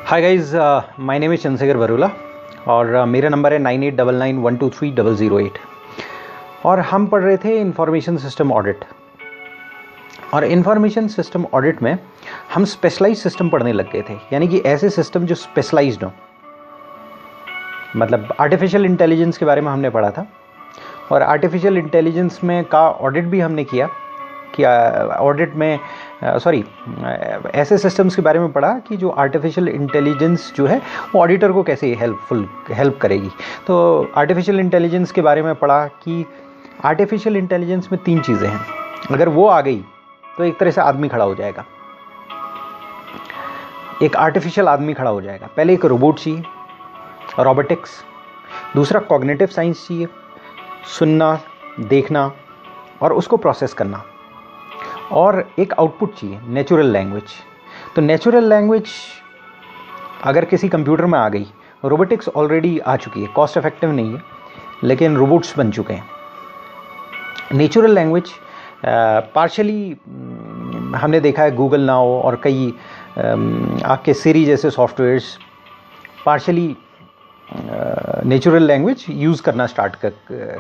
Hi guys, my name is Chandrashekhar Barula और मेरा number है 9899123008। और हम पढ़ रहे थे इंफॉर्मेशन सिस्टम ऑडिट। और इंफॉर्मेशन सिस्टम ऑडिट में हम स्पेशलाइज्ड सिस्टम पढ़ने लग गए थे, यानी कि ऐसे सिस्टम जो स्पेशलाइज्ड हो। मतलब आर्टिफिशियल इंटेलिजेंस के बारे में हमने पढ़ा था और आर्टिफिशियल इंटेलिजेंस में का ऑडिट भी हमने किया कि ऑडिट में ऐसे सिस्टम्स के बारे में पढ़ा कि जो आर्टिफिशियल इंटेलिजेंस जो है वो ऑडिटर को कैसे हेल्प करेगी। तो आर्टिफिशियल इंटेलिजेंस के बारे में पढ़ा कि आर्टिफिशियल इंटेलिजेंस में 3 चीज़ें हैं। अगर वो आ गई तो एक तरह से आदमी खड़ा हो जाएगा, एक आर्टिफिशियल आदमी खड़ा हो जाएगा। पहले एक रोबोट चाहिए, रोबोटिक्स। दूसरा कॉग्निटिव साइंस चाहिए, सुनना, देखना और उसको प्रोसेस करना। और एक आउटपुट चाहिए, नेचुरल लैंग्वेज। तो नेचुरल लैंग्वेज अगर किसी कंप्यूटर में आ गई, रोबोटिक्स ऑलरेडी आ चुकी है, कॉस्ट इफेक्टिव नहीं है लेकिन रोबोट्स बन चुके हैं। नेचुरल लैंग्वेज पार्शली हमने देखा है गूगल नाउ और कई आपके सिरी जैसे softwares partially natural language use करना स्टार्ट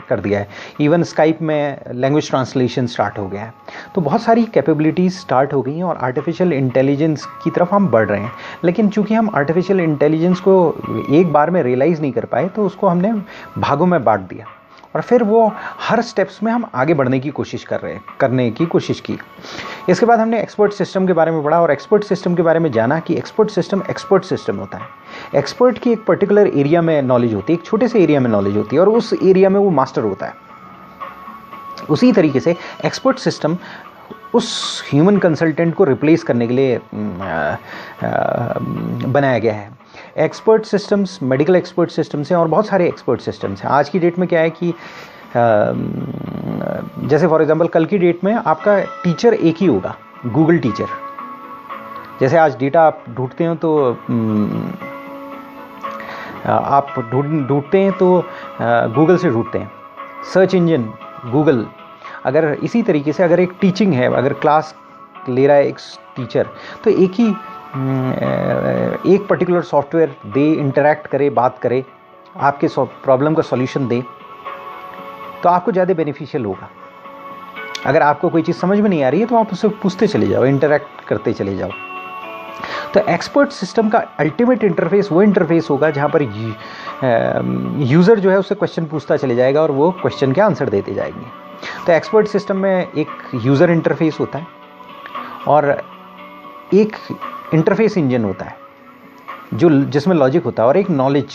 कर दिया है। इवन स्काइप में लैंग्वेज ट्रांसलेशन स्टार्ट हो गया है। तो बहुत सारी कैपेबिलिटीज़ स्टार्ट हो गई हैं और आर्टिफिशियल इंटेलिजेंस की तरफ हम बढ़ रहे हैं। लेकिन चूंकि हम आर्टिफिशियल इंटेलिजेंस को एक बार में रियलाइज़ नहीं कर पाए तो उसको हमने भागों में बांट दिया और फिर वो हर स्टेप्स में हम आगे बढ़ने की करने की कोशिश की। इसके बाद हमने एक्सपर्ट सिस्टम के बारे में पढ़ा और एक्सपर्ट सिस्टम के बारे में जाना कि एक्सपर्ट सिस्टम होता है। एक्सपर्ट की एक पर्टिकुलर एरिया में नॉलेज होती है, एक छोटे से एरिया में नॉलेज होती है और उस एरिया में वो मास्टर होता है। उसी तरीके से एक्सपर्ट सिस्टम उस ह्यूमन कंसल्टेंट को रिप्लेस करने के लिए बनाया गया है। Expert systems medical expert systems हैं और बहुत सारे एक्सपर्ट सिस्टम्स हैं। आज की डेट में क्या है कि जैसे फॉर एग्जांपल कल की डेट में आपका टीचर एक ही होगा, गूगल टीचर। जैसे आज डेटा आप ढूंढते हो तो आप ढूंढते हैं तो गूगल से ढूंढते हैं, सर्च इंजन गूगल। अगर इसी तरीके से अगर एक टीचिंग है, अगर क्लास ले रहा है एक टीचर, तो एक पर्टिकुलर सॉफ्टवेयर दे, इंटरैक्ट करे, बात करे, आपके प्रॉब्लम का सॉल्यूशन दे, तो आपको ज़्यादा बेनिफिशियल होगा। अगर आपको कोई चीज़ समझ में नहीं आ रही है तो आप उससे पूछते चले जाओ, इंटरैक्ट करते चले जाओ। तो एक्सपर्ट सिस्टम का अल्टीमेट इंटरफेस वो इंटरफेस होगा जहाँ पर यूज़र जो है उससे क्वेश्चन पूछता चले जाएगा और वो क्वेश्चन के आंसर देते जाएंगे। तो एक्सपर्ट सिस्टम में एक यूज़र इंटरफेस होता है और एक इंटरफेस इंजन होता है जिसमें लॉजिक होता है और एक नॉलेज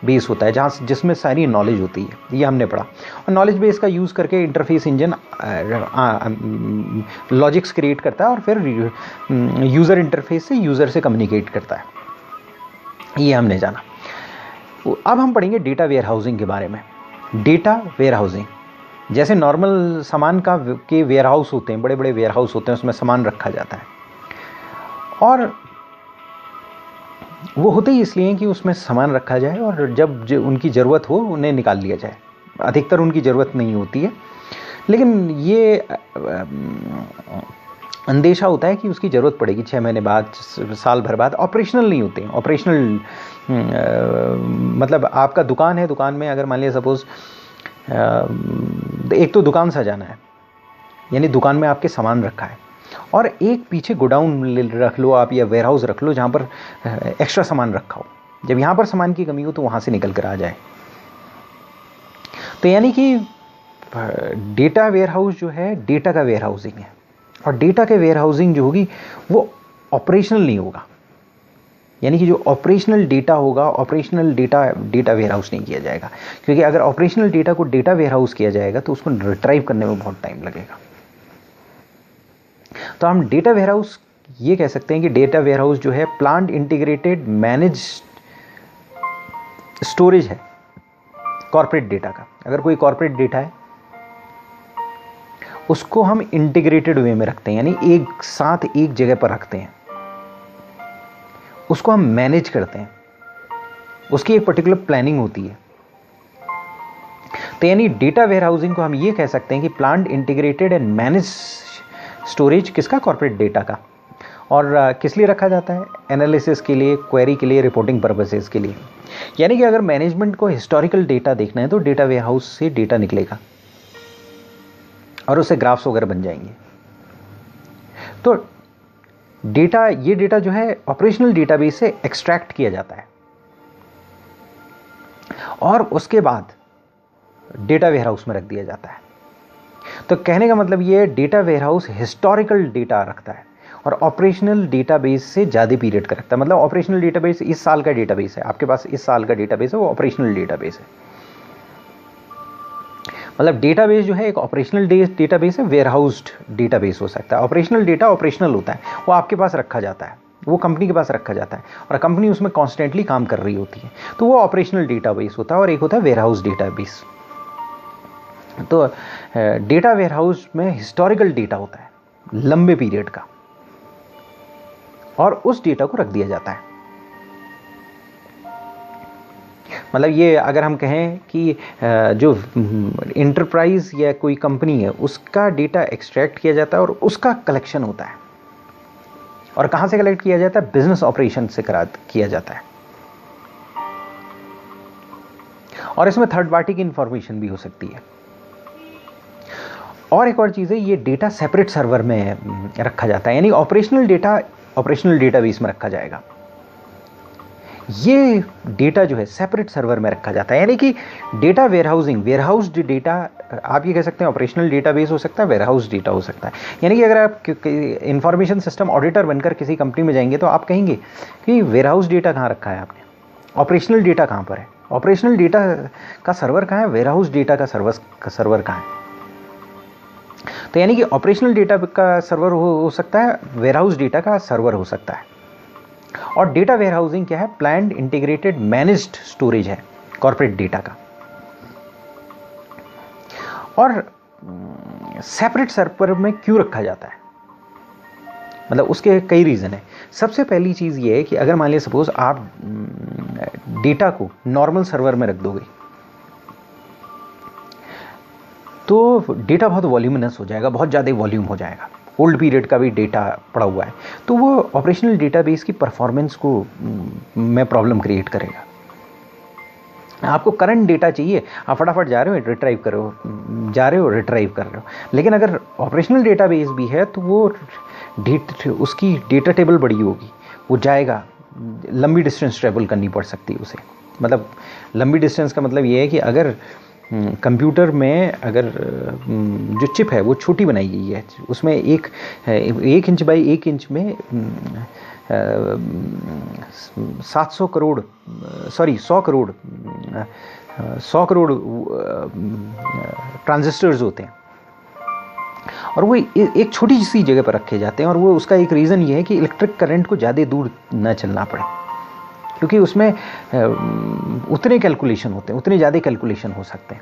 बेस होता है जिसमें सारी नॉलेज होती है। ये हमने पढ़ा। और नॉलेज बेस का यूज़ करके इंटरफेस इंजन लॉजिक्स क्रिएट करता है और फिर यूज़र इंटरफेस से यूज़र से कम्युनिकेट करता है। ये हमने जाना। अब हम पढ़ेंगे डेटा वेयर हाउसिंग के बारे में। डेटा वेयर हाउसिंग जैसे नॉर्मल सामान के वेयर हाउस होते हैं, बड़े बड़े वेयर हाउस होते हैं, उसमें सामान रखा जाता है और वो होते ही इसलिए कि उसमें सामान रखा जाए और जब उनकी ज़रूरत हो उन्हें निकाल लिया जाए। अधिकतर उनकी ज़रूरत नहीं होती है, लेकिन ये अंदेशा होता है कि उसकी ज़रूरत पड़ेगी 6 महीने बाद, साल भर बाद। ऑपरेशनल नहीं होते हैं। ऑपरेशनल मतलब आपका दुकान है, दुकान में अगर मान लिया सपोज़ एक तो दुकान सजाना है, यानी दुकान में आपके सामान रखा है, और एक पीछे गोडाउन रख लो आप या वेयर हाउस रख लो जहाँ पर एक्स्ट्रा सामान रखा हो। जब यहाँ पर सामान की कमी हो तो वहाँ से निकल कर आ जाए। तो यानी कि डेटा वेयर हाउस जो है डेटा का वेयर हाउसिंग है और डेटा के वेयर हाउसिंग जो होगी वो ऑपरेशनल नहीं होगा। यानी कि जो ऑपरेशनल डेटा होगा, ऑपरेशनल डेटा वेयर हाउस नहीं किया जाएगा, क्योंकि अगर ऑपरेशनल डेटा को डेटा वेयर हाउस किया जाएगा तो उसको रिट्राइव करने में बहुत टाइम लगेगा। तो हम डेटा वेयर हाउस ये कह सकते हैं कि डेटा वेयर हाउस जो है प्लांट इंटीग्रेटेड मैनेज स्टोरेज है कॉर्पोरेट डेटा का। अगर कोई कॉर्पोरेट डेटा है उसको हम इंटीग्रेटेड वे में रखते हैं, यानी एक साथ एक जगह पर रखते हैं, उसको हम मैनेज करते हैं, उसकी एक पर्टिकुलर प्लानिंग होती है। तो यानी डेटा वेयर हाउसिंग को हम ये कह सकते हैं कि plant integrated and manage storage किसका? कॉर्पोरेट डेटा का। और किस लिए रखा जाता है? एनालिसिस के लिए, क्वेरी के लिए, रिपोर्टिंग पर्पसेस के लिए। यानी कि अगर मैनेजमेंट को हिस्टोरिकल डेटा देखना है तो डेटा वेयरहाउस से डेटा निकलेगा और उससे ग्राफ्स वगैरह बन जाएंगे। तो डेटा, ये डेटा जो है ऑपरेशनल डेटाबेस से एक्सट्रैक्ट किया जाता है और उसके बाद डेटा वेयरहाउस में रख दिया जाता है। तो कहने का मतलब ये है, डेटा वेयरहाउस हिस्टोरिकल डेटा रखता है और ऑपरेशनल डेटाबेस से ज़्यादा पीरियड का रखता है। मतलब ऑपरेशनल डेटाबेस इस साल का डेटाबेस है, आपके पास इस साल का डेटाबेस है, वो ऑपरेशनल डेटाबेस है। मतलब डेटाबेस जो है एक ऑपरेशनल डेटाबेस है, वेयरहाउस्ड डेटाबेस हो सकता है। ऑपरेशनल डेटा ऑपरेशनल होता है, वो आपके पास रखा जाता है, वो कंपनी के पास रखा जाता है और कंपनी उसमें कॉन्स्टेंटली काम कर रही होती है, तो वो ऑपरेशनल डेटाबेस होता है। और एक होता है वेयरहाउस डेटाबेस। तो डेटा वेयरहाउस में हिस्टोरिकल डेटा होता है लंबे पीरियड का और उस डेटा को रख दिया जाता है। मतलब ये अगर हम कहें कि जो इंटरप्राइज या कोई कंपनी है उसका डेटा एक्सट्रैक्ट किया जाता है और उसका कलेक्शन होता है। और कहाँ से कलेक्ट किया जाता है? बिजनेस ऑपरेशन से किया जाता है। और इसमें थर्ड पार्टी की इंफॉर्मेशन भी हो सकती है। और एक और चीज़ है, ये डेटा सेपरेट सर्वर में रखा जाता है, यानी ऑपरेशनल डेटा ऑपरेशनल डेटाबेस में रखा जाएगा। ये डेटा जो है सेपरेट सर्वर में रखा जाता है। यानी कि डेटा वेयरहाउसिंग, वेयरहाउस्ड डेटा, आप ये कह सकते हैं ऑपरेशनल डेटाबेस हो सकता है, वेयरहाउस डेटा हो सकता है। यानी कि अगर आप इंफॉर्मेशन सिस्टम ऑडिटर बनकर किसी कंपनी में जाएंगे तो आप कहेंगे कि वेयरहाउस डेटा कहाँ रखा है आपने, ऑपरेशनल डेटा कहाँ पर है, ऑपरेशनल डेटा का सर्वर कहाँ है, वेयरहाउस डेटा का सर्वर कहाँ है। तो यानी कि ऑपरेशनल डेटा का सर्वर हो सकता है, वेयरहाउस डेटा का सर्वर हो सकता है। और डेटा वेयरहाउसिंग क्या है? प्लान्ड इंटीग्रेटेड मैनेज्ड स्टोरेज है कॉर्पोरेट डेटा का। और सेपरेट सर्वर में क्यों रखा जाता है? मतलब उसके कई रीज़न है। सबसे पहली चीज़ ये है कि अगर मान लिया सपोज आप डेटा को नॉर्मल सर्वर में रख दोगे तो डेटा बहुत वॉल्यूमिनस हो जाएगा, बहुत ज़्यादा वॉल्यूम हो जाएगा, ओल्ड पीरियड का भी डेटा पड़ा हुआ है, तो वो ऑपरेशनल डेटाबेस की परफॉर्मेंस को में प्रॉब्लम क्रिएट करेगा। आपको करंट डेटा चाहिए, आप फटाफट जा रहे हो रिट्राइव कर रहे हो, जा रहे हो रिट्राइव कर रहे हो। लेकिन अगर ऑपरेशनल डेटाबेस भी है तो वो उसकी डेटा टेबल बड़ी होगी, वो जाएगा, लंबी डिस्टेंस ट्रेवल करनी पड़ सकती है उसे। मतलब लंबी डिस्टेंस का मतलब ये है कि अगर कंप्यूटर में अगर जो चिप है वो छोटी बनाई गई है, उसमें 1 इंच बाई 1 इंच में 100 करोड़ ट्रांजिस्टर्स होते हैं और वो एक छोटी सी जगह पर रखे जाते हैं। और वो उसका एक रीज़न ये है कि इलेक्ट्रिक करंट को ज़्यादा दूर न चलना पड़े, क्योंकि उसमें उतने कैलकुलेशन होते हैं, उतने ज़्यादा कैलकुलेशन हो सकते हैं।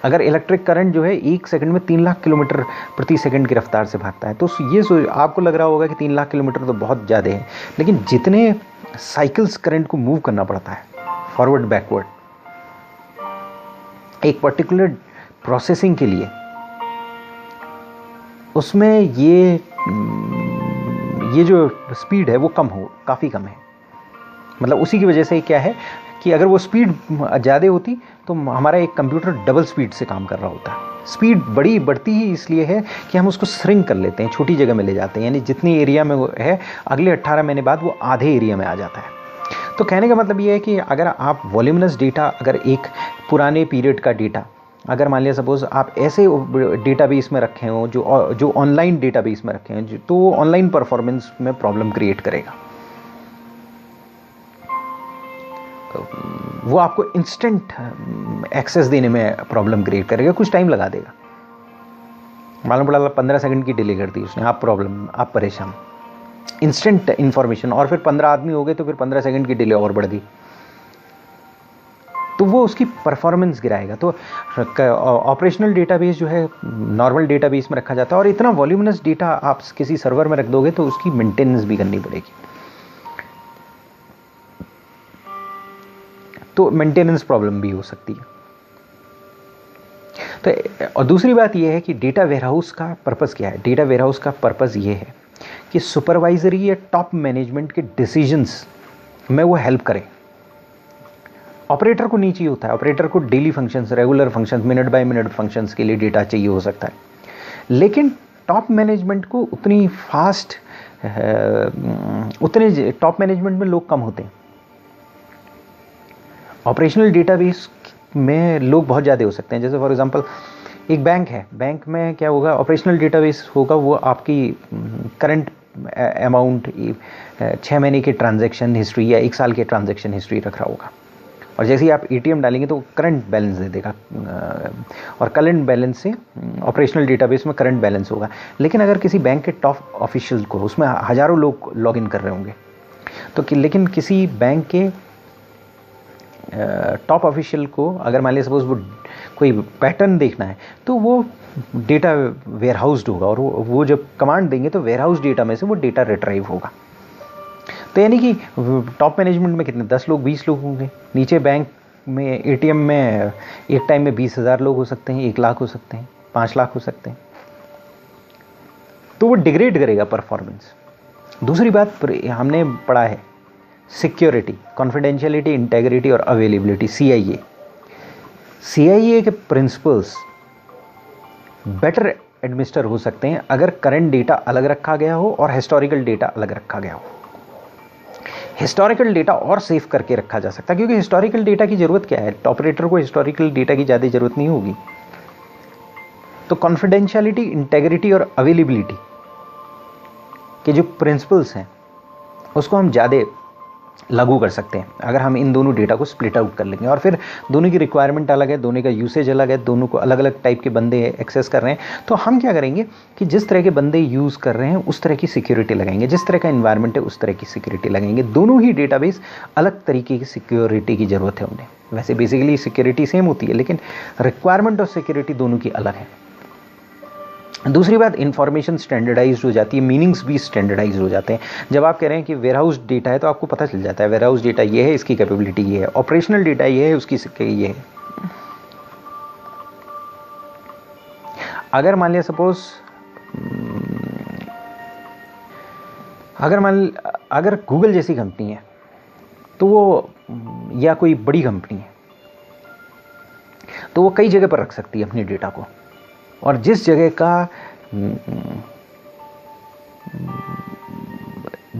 अगर इलेक्ट्रिक करंट जो है 1 सेकंड में 3 लाख किलोमीटर प्रति सेकंड की रफ्तार से भागता है, तो ये आपको लग रहा होगा कि 3 लाख किलोमीटर तो बहुत ज़्यादा है, लेकिन जितने साइकिल्स करंट को मूव करना पड़ता है फॉरवर्ड बैकवर्ड एक पर्टिकुलर प्रोसेसिंग के लिए, उसमें ये जो स्पीड है वो काफ़ी कम है। मतलब उसी की वजह से क्या है कि अगर वो स्पीड ज़्यादा होती तो हमारा एक कंप्यूटर डबल स्पीड से काम कर रहा होता है। स्पीड बढ़ती ही इसलिए है कि हम उसको श्रिंक कर लेते हैं, छोटी जगह में ले जाते हैं, यानी जितनी एरिया में वो है अगले 18 महीने बाद वो आधे एरिया में आ जाता है। तो कहने का मतलब ये है कि अगर आप वॉल्यूमिनस डेटा, अगर एक पुराने पीरियड का डेटा, अगर मान लिया सपोज आप ऐसे डेटाबेस में रखे हो जो ऑनलाइन डेटाबेस में रखे हैं, तो वो ऑनलाइन परफॉर्मेंस में प्रॉब्लम क्रिएट करेगा। वो आपको इंस्टेंट एक्सेस देने में प्रॉब्लम क्रिएट करेगा, कुछ टाइम लगा देगा। मालूम पड़ा 15 सेकंड की डिले कर दी उसने, आप परेशान। इंस्टेंट इन्फॉर्मेशन, और फिर 15 आदमी हो गए तो फिर 15 सेकंड की डिले और बढ़ गई, तो वो उसकी परफॉर्मेंस गिराएगा। तो ऑपरेशनल डेटाबेस जो है नॉर्मल डेटाबेस में रखा जाता है, और इतना वॉल्यूमिनस डेटा आप किसी सर्वर में रख दोगे तो उसकी मेंटेनेंस भी करनी पड़ेगी, तो मेंटेनेंस प्रॉब्लम भी हो सकती है। तो और दूसरी बात यह है कि डेटा वेयरहाउस का पर्पस क्या है? डेटा वेयरहाउस का पर्पस ये है कि सुपरवाइजरी या टॉप मैनेजमेंट के डिसीजंस में वो हेल्प करे। ऑपरेटर को नहीं चाहिए होता है, ऑपरेटर को daily functions, regular functions, minute by minute functions के लिए डेटा चाहिए हो सकता है, लेकिन टॉप मैनेजमेंट को उतनी फास्ट, उतने टॉप मैनेजमेंट में लोग कम होते हैं। ऑपरेशनल डेटाबेस में लोग बहुत ज़्यादा हो सकते हैं। जैसे फॉर एग्जांपल एक बैंक है, बैंक में क्या होगा, ऑपरेशनल डेटाबेस होगा, वो आपकी करंट अमाउंट, 6 महीने की ट्रांजैक्शन हिस्ट्री या 1 साल की ट्रांजैक्शन हिस्ट्री रख रहा होगा, और जैसे ही आप एटीएम डालेंगे तो करंट बैलेंस दे देगा, और करंट बैलेंस से ऑपरेशनल डेटाबेस में करंट बैलेंस होगा। लेकिन अगर किसी बैंक के टॉप ऑफिशियल को, उसमें हज़ारों लोग लॉगिन कर रहे होंगे, तो लेकिन किसी बैंक के टॉप ऑफिशियल को अगर मान लीजिए सपोज वो कोई पैटर्न देखना है, तो वो डेटा वेयरहाउस्ड होगा, और वो जब कमांड देंगे तो वेयरहाउस डेटा में से वो डेटा रिट्राइव होगा। तो यानी कि टॉप मैनेजमेंट में कितने, 10 लोग, 20 लोग होंगे। नीचे बैंक में, एटीएम में एक टाइम में 20,000 लोग हो सकते हैं, 1 लाख हो सकते हैं, 5 लाख हो सकते हैं। तो वो डिग्रेड करेगा परफॉर्मेंस। दूसरी बात हमने पढ़ा है सिक्योरिटी, कॉन्फिडेंशियलिटी, इंटेग्रिटी और अवेलेबिलिटी, CIA। CIA के प्रिंसिपल्स बेटर एडमिनिस्टर हो सकते हैं अगर करंट डेटा अलग रखा गया हो और हिस्टोरिकल डेटा अलग रखा गया हो। हिस्टोरिकल डेटा और सेव करके रखा जा सकता है, क्योंकि हिस्टोरिकल डेटा की ज़रूरत क्या है, ऑपरेटर को हिस्टोरिकल डेटा की ज़्यादा ज़रूरत नहीं होगी। तो कॉन्फिडेंशियलिटी, इंटेग्रिटी और अवेलेबिलिटी के जो प्रिंसिपल्स हैं उसको हम ज़्यादा लागू कर सकते हैं अगर हम इन दोनों डेटा को स्प्लिट आउट कर लेंगे। और फिर दोनों की रिक्वायरमेंट अलग है, दोनों का यूसेज अलग है, दोनों को अलग अलग टाइप के बंदे एक्सेस कर रहे हैं। तो हम क्या करेंगे कि जिस तरह के बंदे यूज़ कर रहे हैं उस तरह की सिक्योरिटी लगाएंगे, जिस तरह का इन्वायरमेंट है उस तरह की सिक्योरिटी लगाएंगे। दोनों ही डेटाबेस अलग तरीके की सिक्योरिटी की ज़रूरत है उन्हें। वैसे बेसिकली सिक्योरिटी सेम होती है, लेकिन रिक्वायरमेंट और सिक्योरिटी दोनों की अलग है। दूसरी बात, इंफॉर्मेशन स्टैंडर्डाइज्ड हो जाती है, मीनिंग्स भी स्टैंडर्डाइज्ड हो जाते हैं। जब आप कह रहे हैं कि वेयरहाउस डेटा है तो आपको पता चल जाता है वेयरहाउस डेटा ये है, इसकी कैपेबिलिटी ये है, ऑपरेशनल डेटा ये है, उसकी ये है। अगर मान लिया सपोज, अगर गूगल जैसी कंपनी है तो वो, या कोई बड़ी कंपनी है तो वो कई जगह पर रख सकती है अपने डेटा को, और जिस जगह का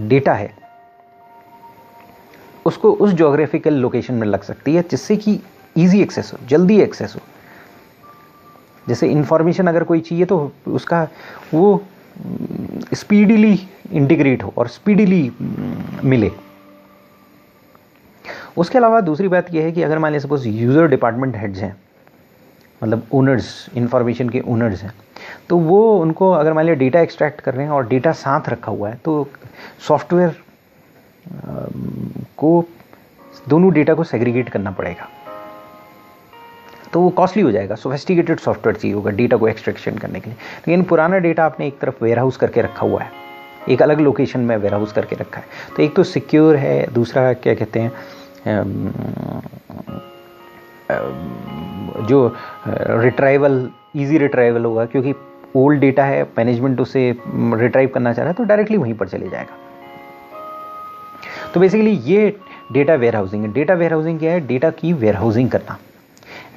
डेटा है उसको उस ज्योग्राफिकल लोकेशन में लग सकती है, जिससे कि इजी एक्सेस हो, जल्दी एक्सेस हो। जैसे इंफॉर्मेशन अगर कोई चाहिए तो उसका वो स्पीडीली इंटीग्रेट हो और स्पीडीली मिले। उसके अलावा दूसरी बात यह है कि अगर मान लीजिए सपोज यूज़र डिपार्टमेंट हेड्स हैं, मतलब ओनर्स, इंफॉर्मेशन के ओनर्स हैं, तो वो उनको अगर मान लिया डेटा एक्सट्रैक्ट कर रहे हैं और डेटा साथ रखा हुआ है, तो सॉफ्टवेयर को दोनों डेटा को सेग्रीगेट करना पड़ेगा, तो वो कॉस्टली हो जाएगा। सोफिस्टिकेटेड सॉफ्टवेयर चाहिए होगा डेटा को एक्सट्रैक्शन करने के लिए। लेकिन पुराना डेटा आपने एक तरफ वेयरहाउस करके रखा हुआ है, एक अलग लोकेशन में वेयरहाउस करके रखा है, तो एक तो सिक्योर है, दूसरा क्या कहते हैं, जो रिट्राइवल, इजी रिट्राइवल होगा, क्योंकि ओल्ड डेटा है, मैनेजमेंट उसे रिट्राइव करना चाह रहा है तो डायरेक्टली वहीं पर चले जाएगा। तो बेसिकली ये डेटा वेयरहाउसिंग है। डेटा वेयरहाउसिंग क्या है? डेटा की वेयरहाउसिंग करना।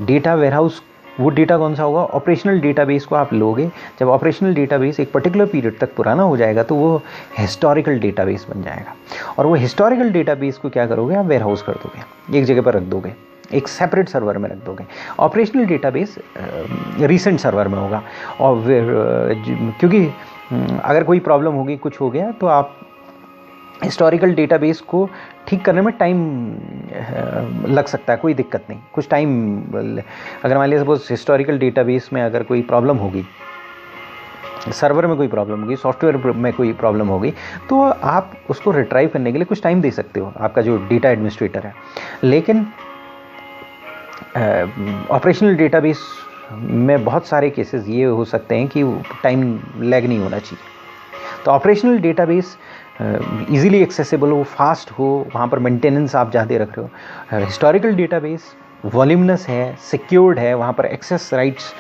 डेटा वेयरहाउस, वो डेटा कौन सा होगा? ऑपरेशनल डेटाबेस को आप लोगे, जब ऑपरेशनल डेटाबेस एक पर्टिकुलर पीरियड तक पुराना हो जाएगा तो वो हिस्टोरिकल डेटाबेस बन जाएगा, और वो हिस्टोरिकल डेटाबेस को क्या करोगे? आप वेयरहाउस कर दोगे, एक जगह पर रख दोगे, एक सेपरेट सर्वर में रख दोगे। ऑपरेशनल डेटाबेस रीसेंट सर्वर में होगा, और क्योंकि अगर कोई प्रॉब्लम होगी, कुछ हो गया, तो आप हिस्टोरिकल डेटाबेस को ठीक करने में टाइम लग सकता है, कोई दिक्कत नहीं, कुछ टाइम। अगर मान लीजिए सपोज हिस्टोरिकल डेटाबेस में अगर कोई प्रॉब्लम होगी, सर्वर में कोई प्रॉब्लम होगी, सॉफ्टवेयर में कोई प्रॉब्लम होगी, तो आप उसको रिट्राइव करने के लिए कुछ टाइम दे सकते हो, आपका जो डेटा एडमिनिस्ट्रेटर है। लेकिन ऑपरेशनल डेटाबेस में बहुत सारे केसेस ये हो सकते हैं कि टाइम लैग नहीं होना चाहिए। तो ऑपरेशनल डेटाबेस इजीली एक्सेसिबल हो, फास्ट हो, वहाँ पर मेंटेनेंस आप ज़्यादा रख रहे हो। हिस्टोरिकल डेटाबेस वॉल्यूमनस है, सिक्योर्ड है, वहाँ पर एक्सेस राइट्स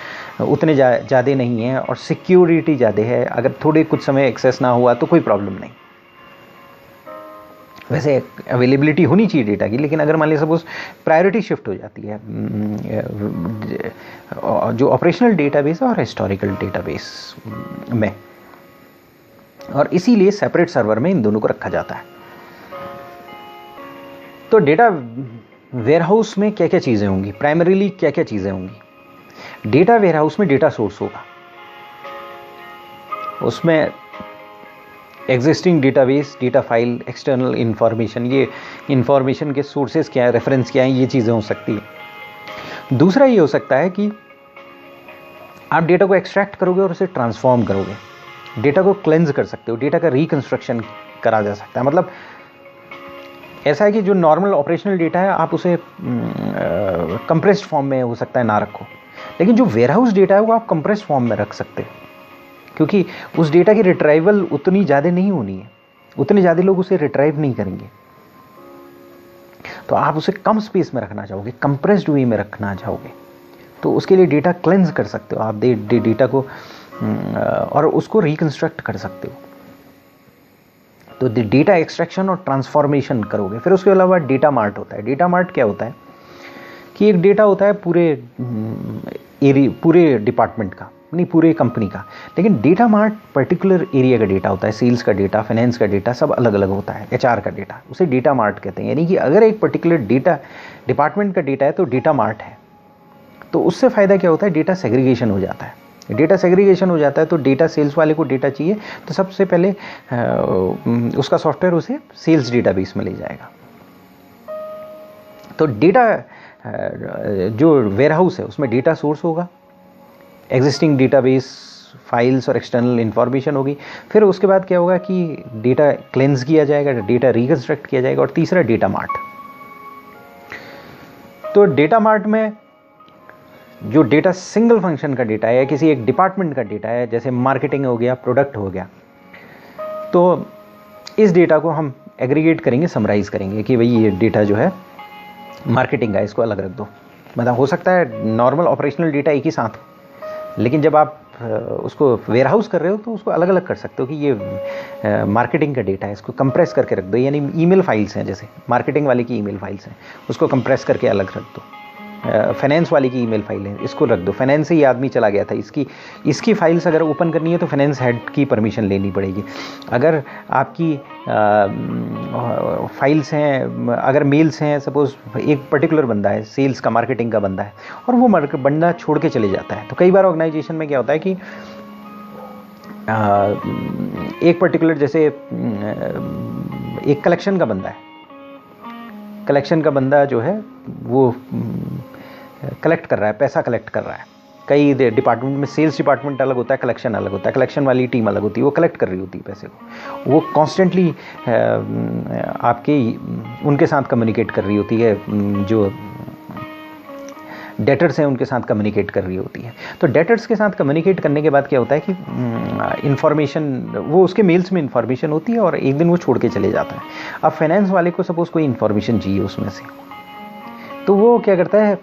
उतने ज़्यादा नहीं हैं और सिक्योरिटी ज़्यादा है। अगर थोड़े कुछ समय एक्सेस ना हुआ तो कोई प्रॉब्लम नहीं। वैसे अवेलेबिलिटी होनी चाहिए डेटा की, लेकिन अगर मान लीजिए सपोज प्रायोरिटी शिफ्ट हो जाती है जो ऑपरेशनल डेटाबेस है और हिस्टोरिकल डेटाबेस में, और इसीलिए सेपरेट सर्वर में इन दोनों को रखा जाता है। तो डेटा वेयरहाउस में क्या क्या चीज़ें होंगी, प्राइमरीली क्या क्या चीज़ें होंगी। डेटा वेयरहाउस में डेटा सोर्स होगा, उसमें existing database, data file, external information, ये इंफॉर्मेशन के सोर्सेज क्या है, रेफरेंस क्या है, ये चीज़ें हो सकती है। दूसरा ये हो सकता है कि आप डेटा को एक्सट्रैक्ट करोगे और उसे ट्रांसफॉर्म करोगे, डेटा को क्लेंज कर सकते हो, डेटा का रिकंस्ट्रक्शन करा जा सकता है। मतलब ऐसा है कि जो नॉर्मल ऑपरेशनल डेटा है आप उसे कंप्रेस्ड फॉर्म में हो सकता है ना रखो, लेकिन जो वेयरहाउस डेटा है वो आप कंप्रेस्ड फॉर्म में रख सकते हो, क्योंकि उस डेटा की रिट्राइवल उतनी ज़्यादा नहीं होनी है, उतने ज़्यादा लोग उसे रिट्राइव नहीं करेंगे। तो आप उसे कम स्पेस में रखना चाहोगे, कंप्रेस्ड वे में रखना चाहोगे, तो उसके लिए डेटा क्लेंज कर सकते हो आप डेटा को और उसको रिकंस्ट्रक्ट कर सकते हो। तो डेटा एक्सट्रैक्शन और ट्रांसफॉर्मेशन करोगे। फिर उसके अलावा डेटा मार्ट होता है। डेटा मार्ट क्या होता है कि एक डेटा होता है पूरे डिपार्टमेंट का, नहीं पूरे कंपनी का, लेकिन डेटा मार्ट पर्टिकुलर एरिया का डेटा होता है। सेल्स का डेटा, फाइनेंस का डेटा सब अलग अलग होता है, एचआर का डेटा, उसे डेटा मार्ट कहते हैं। यानी कि अगर एक पर्टिकुलर डेटा डिपार्टमेंट का डेटा है तो डेटा मार्ट है। तो उससे फ़ायदा क्या होता है, डेटा सेग्रीगेशन हो जाता है। डेटा सेग्रीगेशन हो जाता है तो डेटा सेल्स वाले को डेटा चाहिए तो सबसे पहले उसका सॉफ्टवेयर उसे सेल्स डेटाबेस में ले जाएगा। तो डेटा जो वेयरहाउस है उसमें डेटा सोर्स होगा, एग्जिस्टिंग डेटाबेस, फाइल्स और एक्सटर्नल इंफॉर्मेशन होगी। फिर उसके बाद क्या होगा कि डेटा क्लेंस किया जाएगा, डेटा रिकंस्ट्रक्ट किया जाएगा। और तीसरा डेटा मार्ट। तो डेटा मार्ट में जो डेटा सिंगल फंक्शन का डेटा है, किसी एक डिपार्टमेंट का डेटा है, जैसे मार्केटिंग हो गया, प्रोडक्ट हो गया, तो इस डेटा को हम एग्रीगेट करेंगे, समराइज करेंगे कि भाई ये डेटा जो है मार्केटिंग का, इसको अलग रख दो। मतलब हो सकता है नॉर्मल ऑपरेशनल डेटा एक ही साथ, लेकिन जब आप उसको वेयरहाउस कर रहे हो तो उसको अलग अलग कर सकते हो कि ये मार्केटिंग का डेटा है, इसको कंप्रेस करके रख दो। यानी ईमेल फाइल्स हैं, जैसे मार्केटिंग वाले की ईमेल फाइल्स हैं, उसको कंप्रेस करके अलग रख दो। फाइनेंस वाली की ईमेल फाइल है, इसको रख दो। फाइनेंस से ये आदमी चला गया था, इसकी फाइल्स अगर ओपन करनी है तो फाइनेंस हेड की परमिशन लेनी पड़ेगी। अगर आपकी फाइल्स हैं, अगर मेल्स हैं, सपोज एक पर्टिकुलर बंदा है, सेल्स का, मार्केटिंग का बंदा है, और वो बंदा छोड़ के चले जाता है, तो कई बार ऑर्गेनाइजेशन में क्या होता है कि एक पर्टिकुलर, जैसे एक कलेक्शन का बंदा है, कलेक्शन का बंदा जो है वो कलेक्ट कर रहा है, पैसा कलेक्ट कर रहा है। कई डिपार्टमेंट में सेल्स डिपार्टमेंट अलग होता है, कलेक्शन अलग होता है, कलेक्शन वाली टीम अलग होती है, वो कलेक्ट कर रही होती है पैसे को। वो कॉन्स्टेंटली आपके उनके साथ कम्युनिकेट कर रही होती है, जो डेटर्स हैं उनके साथ कम्युनिकेट कर रही होती है। तो डेटर्स के साथ कम्युनिकेट करने के बाद क्या होता है कि इन्फॉर्मेशन, वो उसके मेल्स में इन्फॉर्मेशन होती है और एक दिन वो छोड़ के चले जाता है। अब फाइनेंस वाले को सपोज कोई इन्फॉर्मेशन चाहिए उसमें से, तो वो क्या करता है,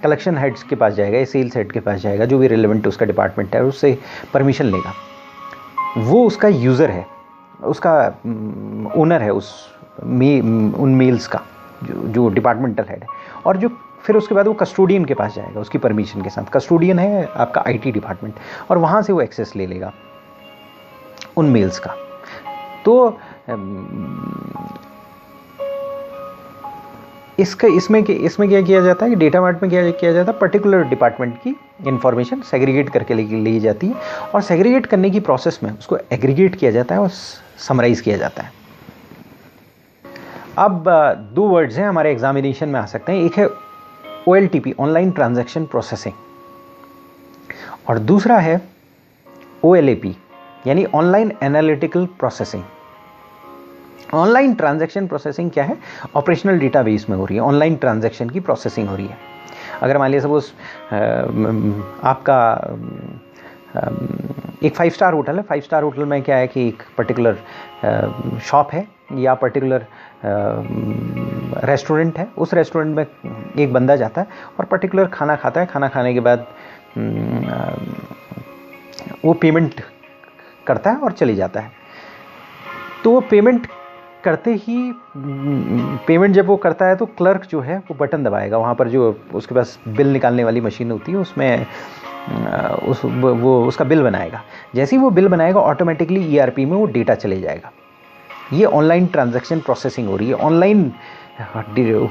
कलेक्शन हेड्स के पास जाएगा या सेल्स हेड के पास जाएगा, जो भी रिलेवेंट उसका डिपार्टमेंट है, उससे परमिशन लेगा। वो उसका यूज़र है, उसका ओनर है उन मेल्स का, जो डिपार्टमेंटल हेड है। और जो फिर उसके बाद वो कस्टोडियन के पास जाएगा उसकी परमिशन के साथ। कस्टोडियन है आपका आईटी डिपार्टमेंट, और वहाँ से वो एक्सेस ले लेगा उन मेल्स का। तो इसमें क्या किया जाता है कि डेटा मार्ट में क्या किया जाता है, पर्टिकुलर डिपार्टमेंट की इंफॉर्मेशन सेग्रीगेट करके ली जाती है, और सेग्रीगेट करने की प्रोसेस में उसको एग्रीगेट किया जाता है और समराइज किया जाता है। अब दो वर्ड्स हैं हमारे एग्जामिनेशन में आ सकते हैं, एक है OLTP, ऑनलाइन ट्रांजैक्शन प्रोसेसिंग, और दूसरा है OLAP, यानी online analytical processing. Online transaction processing क्या है, ऑपरेशनल डेटाबेस में हो रही है, ऑनलाइन ट्रांजैक्शन की प्रोसेसिंग हो रही है। अगर मान लिया सपोज आपका एक 5 स्टार होटल है, 5 स्टार होटल में क्या है कि एक पर्टिकुलर शॉप है या पर्टिकुलर रेस्टोरेंट है, उस रेस्टोरेंट में एक बंदा जाता है और पर्टिकुलर खाना खाता है, खाना खाने के बाद वो पेमेंट करता है और चले जाता है। तो वो पेमेंट करते ही पेमेंट जब वो करता है तो क्लर्क जो है वो बटन दबाएगा, वहाँ पर जो उसके पास बिल निकालने वाली मशीन होती है उसमें वो उसका बिल बनाएगा। जैसे ही वो बिल बनाएगा ऑटोमेटिकली ईआरपी में वो डेटा चले जाएगा। ये ऑनलाइन ट्रांजैक्शन प्रोसेसिंग हो रही है, ऑनलाइन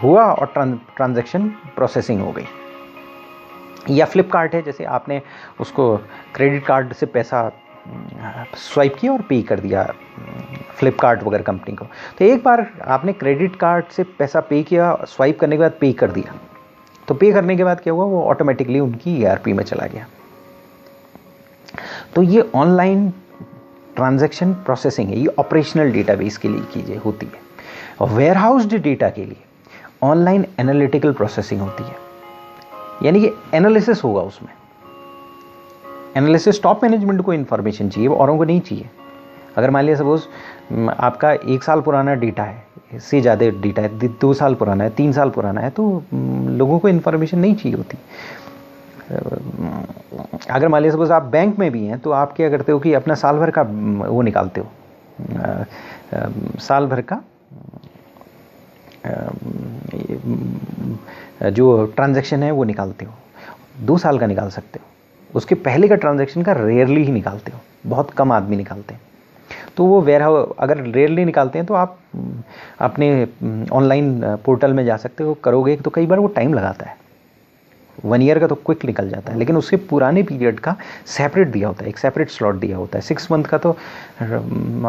हुआ और ट्रांजैक्शन प्रोसेसिंग हो गई। या फ्लिपकार्ट है, जैसे आपने उसको क्रेडिट कार्ड से पैसा स्वाइप किया और पे कर दिया फ्लिपकार्ट वगैरह कंपनी को। तो एक बार आपने क्रेडिट कार्ड से पैसा पे किया, स्वाइप करने के बाद पे कर दिया, तो पे करने के बाद क्या हुआ, वो ऑटोमेटिकली उनकी ईआरपी में चला गया। तो ये ऑनलाइन ट्रांजैक्शन प्रोसेसिंग है, ये ऑपरेशनल डेटाबेस के लिए कीजिए होती है। और वेयरहाउस्ड डेटा के लिए ऑनलाइन एनालिटिकल प्रोसेसिंग होती है, यानी कि एनालिसिस होगा उसमें। एनालिसिस टॉप मैनेजमेंट को इन्फॉर्मेशन चाहिए, वो औरों को नहीं चाहिए। अगर मान लिया सपोज आपका 1 साल पुराना डेटा है, इससे ज़्यादा डेटा है, 2 साल पुराना है, 3 साल पुराना है, तो लोगों को इन्फॉर्मेशन नहीं चाहिए होती। अगर मान लिया सपोज आप बैंक में भी हैं तो आप क्या करते हो कि अपना साल भर का वो निकालते हो, साल भर का जो ट्रांजैक्शन है वो निकालते हो, 2 साल का निकाल सकते हो। उसके पहले का ट्रांजैक्शन का रेयरली ही निकालते हो, बहुत कम आदमी निकालते हैं। तो वो वेयरहाउस अगर रेयरली निकालते हैं तो आप अपने ऑनलाइन पोर्टल में जा सकते हो, करोगे तो कई बार वो टाइम लगाता है। 1 ईयर का तो क्विक निकल जाता है, लेकिन उससे पुराने पीरियड का सेपरेट दिया होता है, एक सेपरेट स्लॉट दिया होता है। 6 मंथ का तो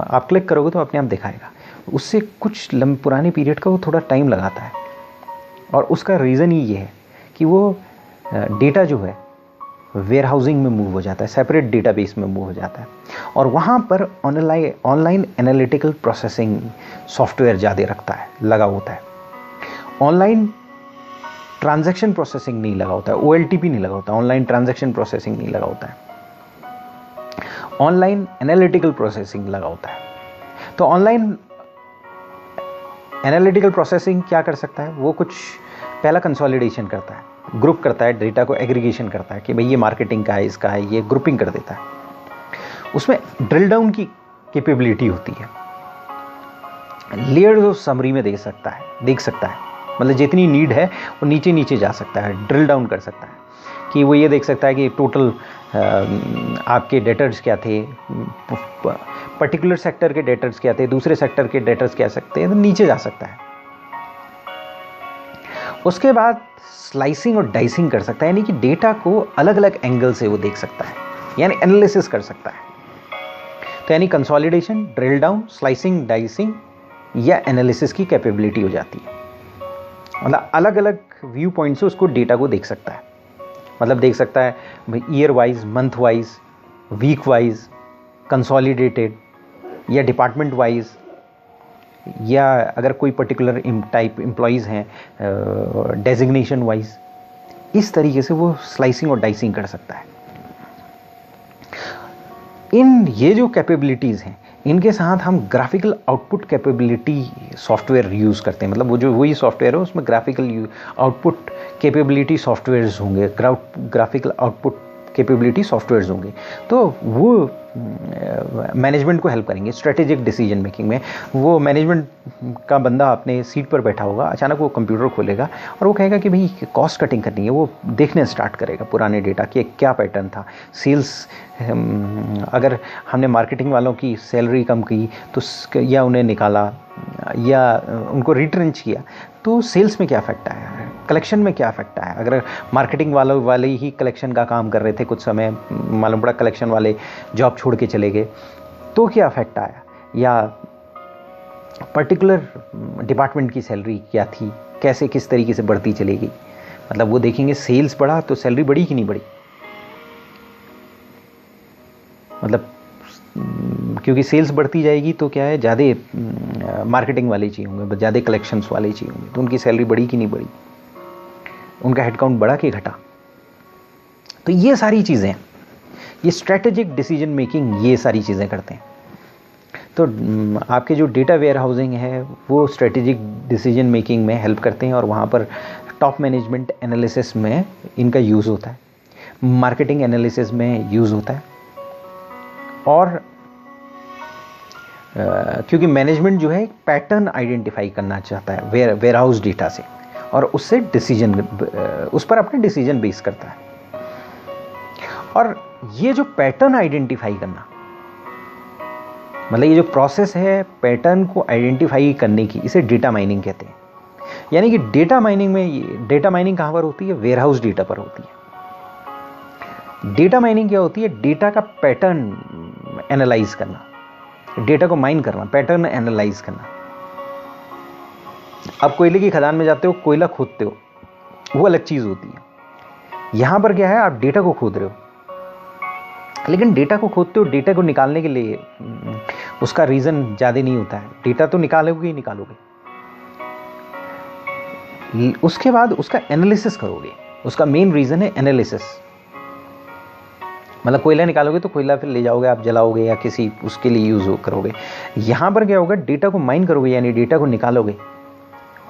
आप क्लिक करोगे तो अपने आप दिखाएगा, उससे कुछ पुराने पीरियड का वो थोड़ा टाइम लगाता है। और उसका रीज़न ही ये है कि वो डेटा जो है वेयरहाउसिंग में मूव हो जाता है, सेपरेट डेटाबेस में मूव हो जाता है, और वहाँ पर ऑनलाइन एनालिटिकल प्रोसेसिंग सॉफ्टवेयर ज़्यादा रखता है, लगा होता है। ऑनलाइन ट्रांजैक्शन प्रोसेसिंग नहीं लगा होता है, OLTP नहीं लगा होता, ऑनलाइन ट्रांजैक्शन प्रोसेसिंग नहीं लगा होता है, ऑनलाइन एनालिटिकल प्रोसेसिंग लगा होता है। तो ऑनलाइन एनालिटिकल प्रोसेसिंग क्या कर सकता है, वो कुछ पहला कंसोलिडेशन करता है, ग्रुप करता है, डेटा को एग्रीगेशन करता है कि भाई ये मार्केटिंग का है, इसका है, ये ग्रुपिंग कर देता है। उसमें ड्रिल डाउन की कैपेबिलिटी होती है, लेयर्स ऑफ समरी में देख सकता है, मतलब जितनी नीड है वो नीचे नीचे जा सकता है, ड्रिल डाउन कर सकता है कि वो ये देख सकता है कि टोटल आपके डेटर्स क्या थे, पर्टिकुलर सेक्टर के डेटर्स क्या थे, दूसरे सेक्टर के डेटर्स क्या सकते हैं, तो नीचे जा सकता है। उसके बाद स्लाइसिंग और डाइसिंग कर सकता है, यानी कि डेटा को अलग अलग एंगल से वो देख सकता है, यानी एनालिसिस कर सकता है। तो यानी consolidation, drill down, slicing, dicing या एनालिसिस की कैपेबिलिटी हो जाती है। मतलब अलग अलग व्यू पॉइंट से उसको डेटा को देख सकता है, मतलब देख सकता है year wise, month wise, week wise, consolidated या डिपार्टमेंट वाइज, या अगर कोई पर्टिकुलर टाइप एम्प्लॉयज़ हैं डेजिग्नेशन वाइज, इस तरीके से वो स्लाइसिंग और डाइसिंग कर सकता है। ये जो कैपेबिलिटीज़ हैं, इनके साथ हम graphical output capability software use करते हैं। मतलब वो जो वही सॉफ्टवेयर है उसमें ग्राफिकल आउटपुट कैपेबिलिटी सॉफ्टवेयर्स होंगे, ग्राफिकल आउटपुट कैपेबिलिटी सॉफ्टवेयर्स होंगे। तो वो मैनेजमेंट को हेल्प करेंगे स्ट्रेटेजिक डिसीजन मेकिंग में। वो मैनेजमेंट का बंदा अपने सीट पर बैठा होगा, अचानक वो कंप्यूटर खोलेगा और वो कहेगा कि भाई कॉस्ट कटिंग करनी है। वो देखने स्टार्ट करेगा पुराने डेटा कि क्या पैटर्न था, सेल्स, अगर हमने मार्केटिंग वालों की सैलरी कम की तो या उन्हें निकाला या उनको रिट्रेंच किया तो सेल्स में क्या इफेक्ट आया, कलेक्शन में क्या इफेक्ट आया। अगर मार्केटिंग वाले ही कलेक्शन का काम कर रहे थे, कुछ समय मालूम पड़ा कलेक्शन वाले जॉब छोड़ के चले गए तो क्या इफेक्ट आया, या पर्टिकुलर डिपार्टमेंट की सैलरी क्या थी, कैसे किस तरीके से बढ़ती चलेगी। मतलब वो देखेंगे सेल्स बढ़ा तो सैलरी बढ़ी कि नहीं बढ़ी, मतलब क्योंकि सेल्स बढ़ती जाएगी तो क्या है, ज़्यादा मार्केटिंग वाले चाहिए होंगे, ज़्यादा कलेक्शंस वाले चाहिए होंगे, तो उनकी सैलरी बढ़ी कि नहीं बढ़ी, उनका हेडकाउंट बढ़ा कि घटा। तो ये सारी चीज़ें, ये स्ट्रेटेजिक डिसीजन मेकिंग, ये सारी चीज़ें करते हैं। तो आपके जो डेटा वेयर हाउसिंग है वो स्ट्रेटेजिक डिसीजन मेकिंग में हेल्प करते हैं और वहाँ पर टॉप मैनेजमेंट एनालिसिस में इनका यूज़ होता है, मार्केटिंग एनालिसिस में यूज़ होता है। और क्योंकि मैनेजमेंट जो है एक पैटर्न आइडेंटिफाई करना चाहता है वेयर हाउस डेटा से, और उससे डिसीजन, उस पर अपने डिसीजन बेस करता है। और ये जो पैटर्न आइडेंटिफाई करना, मतलब ये जो प्रोसेस है पैटर्न को आइडेंटिफाई करने की, इसे डेटा माइनिंग कहते हैं। यानी कि डेटा माइनिंग में, डेटा माइनिंग कहाँ पर होती है? वेयर हाउस डेटा पर होती है। डेटा माइनिंग क्या होती है? डेटा का पैटर्न एनालाइज करना, डेटा को माइन करना, पैटर्न एनालाइज करना। अब कोयले की खदान में जाते हो, कोयला खोदते हो, वो अलग चीज होती है। यहां पर क्या है? आप डेटा को खोद रहे हो, लेकिन डेटा को खोदते हो, डेटा को निकालने के लिए उसका रीजन ज्यादा नहीं होता है, डेटा तो निकालोगे ही निकालोगे, उसके बाद उसका एनालिसिस करोगे। उसका मेन रीजन है एनालिसिस। मतलब कोयला निकालोगे तो कोयला फिर ले जाओगे, आप जलाओगे या किसी उसके लिए यूज करोगे। यहां पर क्या होगा? डेटा को माइन करोगे, यानी डेटा को निकालोगे।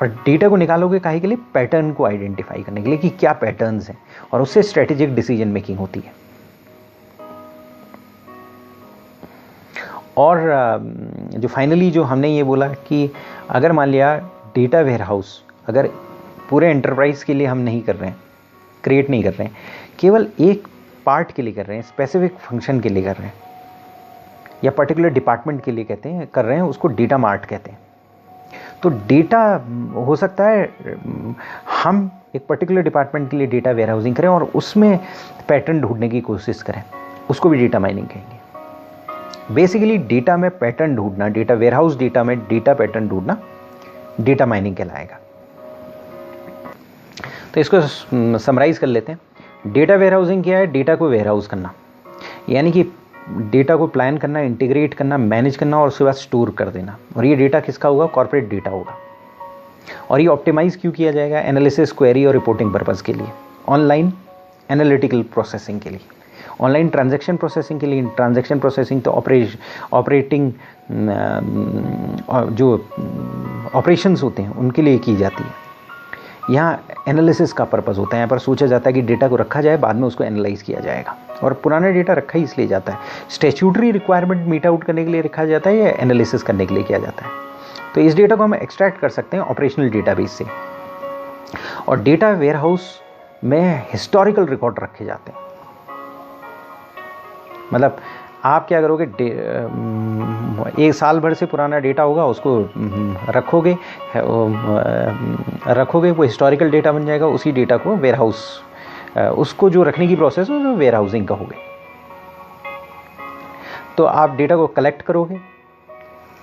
और डेटा को निकालोगे काहे के लिए? पैटर्न को आइडेंटिफाई करने के लिए कि क्या पैटर्न्स हैं, और उससे स्ट्रेटेजिक डिसीजन मेकिंग होती है। और जो फाइनली जो हमने ये बोला कि अगर मान लिया डेटा वेयर हाउस अगर पूरे एंटरप्राइज के लिए हम नहीं कर रहे हैं, क्रिएट नहीं कर रहे हैं, केवल एक पार्ट के लिए कर रहे हैं, स्पेसिफिक फंक्शन के लिए कर रहे हैं, या पर्टिकुलर डिपार्टमेंट के लिए कहते हैं कर रहे हैं, उसको डेटा मार्ट कहते हैं। तो डेटा हो सकता है हम एक पर्टिकुलर डिपार्टमेंट के लिए डेटा वेयर हाउसिंग करें और उसमें पैटर्न ढूंढने की कोशिश करें, उसको भी डेटा माइनिंग कहेंगे। बेसिकली डेटा में पैटर्न ढूंढना, डेटा वेयर हाउस डेटा में डेटा पैटर्न ढूंढना डेटा माइनिंग कहलाएगा। तो इसको समराइज कर लेते हैं। डेटा वेयर हाउसिंग क्या है? डेटा को वेयर हाउस करना, यानी कि डेटा को प्लान करना, इंटीग्रेट करना, मैनेज करना और उसके बाद स्टोर कर देना। और ये डेटा किसका होगा? कॉर्पोरेट डेटा होगा। और ये ऑप्टिमाइज क्यों किया जाएगा? एनालिसिस, क्वेरी और रिपोर्टिंग पर्पज़ के लिए, ऑनलाइन एनालिटिकल प्रोसेसिंग के लिए, ऑनलाइन ट्रांजैक्शन प्रोसेसिंग के लिए। ट्रांजैक्शन प्रोसेसिंग तो ऑपरेटिंग जो ऑपरेशंस होते हैं उनके लिए की जाती है। यहाँ एनालिसिस का पर्पस होता है। यहाँ पर सोचा जाता है कि डेटा को रखा जाए, बाद में उसको एनालाइज किया जाएगा। और पुराना डेटा रखा ही इसलिए जाता है, स्टैट्यूटरी रिक्वायरमेंट मीट आउट करने के लिए रखा जाता है या एनालिसिस करने के लिए किया जाता है। तो इस डेटा को हम एक्सट्रैक्ट कर सकते हैं ऑपरेशनल डेटाबेस से। और डेटा वेयर हाउस में हिस्टोरिकल रिकॉर्ड रखे जाते हैं। मतलब आप क्या करोगे? एक साल भर से पुराना डेटा होगा, उसको रखोगे, वो हिस्टोरिकल डेटा बन जाएगा। उसी डेटा को वेयर हाउस, उसको जो रखने की प्रोसेस है वो वेयर हाउसिंग कहोगे। तो आप डेटा को कलेक्ट करोगे,